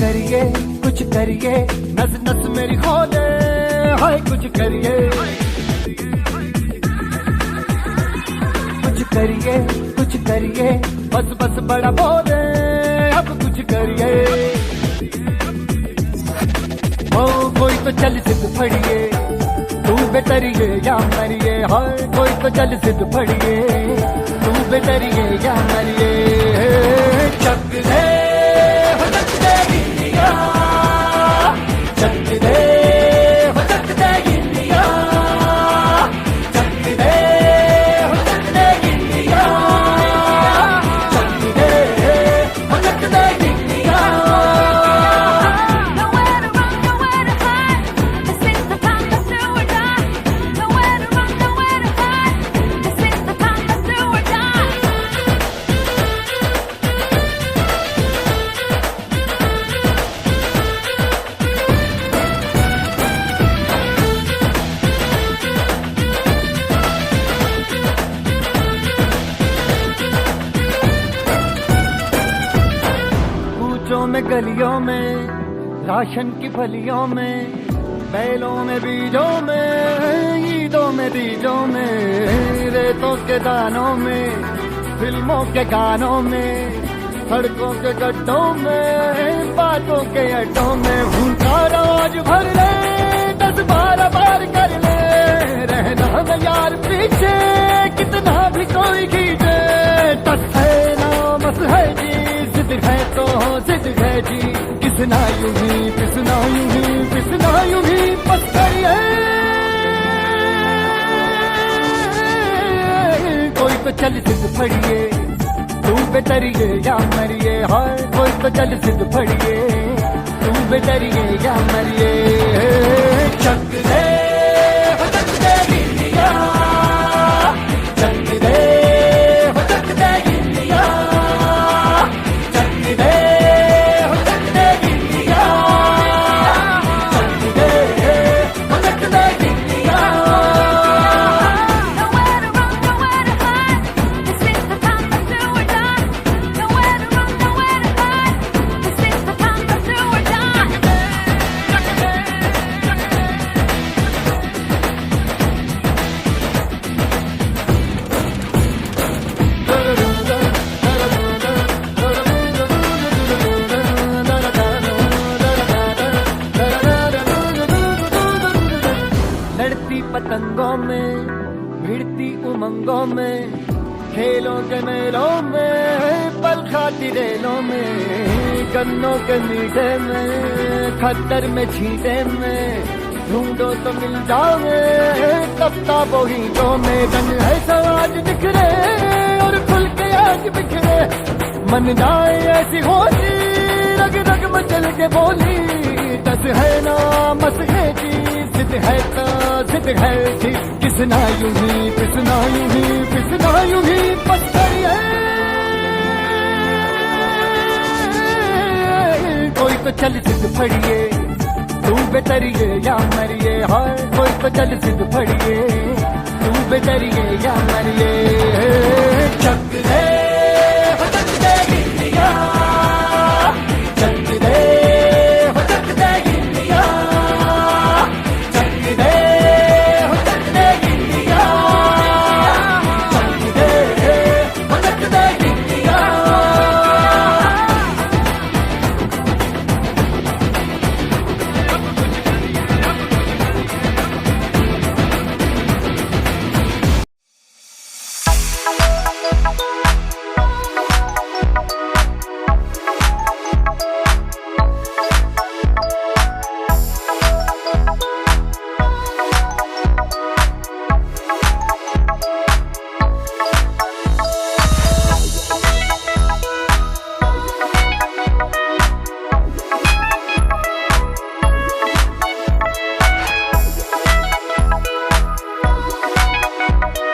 कुछ करिए नस नस मेरी खोले, हाय कुछ करिए कुछ करिए बस बस बड़ा बोले, अब कुछ करिए। ओ कोई तो चल सिद्ध फड़िए, तू बेतरिए या मरिए, हाय कोई तो चल सिद्ध फड़िए, तू बेतरिए या मरिए। चक दे में गलियों में, राशन की फलियों में, बैलों में बीजों में, ईदों में तीजों में, रेतों के दानों में, फिल्मों के गानों में, सड़कों के गड्ढों में, बातों के अड्डों में, उनका रोज भर ले 10-12 बार कर ले, रहना न यार पीछे कितना भी कोई खींचे, बस है ना बस है जी, जिद है तो जिद है जी, किसना यूं ही पिसना यूं ही पिसना यूं ही बस करिए। कोई तो चल सिद्ध फड़िए, तू बेतरिए या मरिए, हाय कोई तो चल सिद्ध फड़िए, तू बेतरिए या मरिए। चक दे पतंगों में, भिड़ती उमंगों में, खेलों के मेलों में, पल खाती रेलों में, गन्नों के मीठे में, खद्दर में छींटे में, ढूंढो तो मिल जाओगे किताबों हीटों में। रंग है समाज बिखरे और खुल के आज बिखरे, मन जाए ऐसी होली, रग रग मचल के बोली, दस है ना मस है जी, जिद है तो जिद है जी, किसना यूं ही पिसना यूं ही पिसना यूं ही बस करिए। कोई तो चल सिद्ध फड़िए, तू बेतरिए या मरिए, हाय कोई तो चल सिद्ध फड़िए, तू बेतरिए या मरिए। चक दे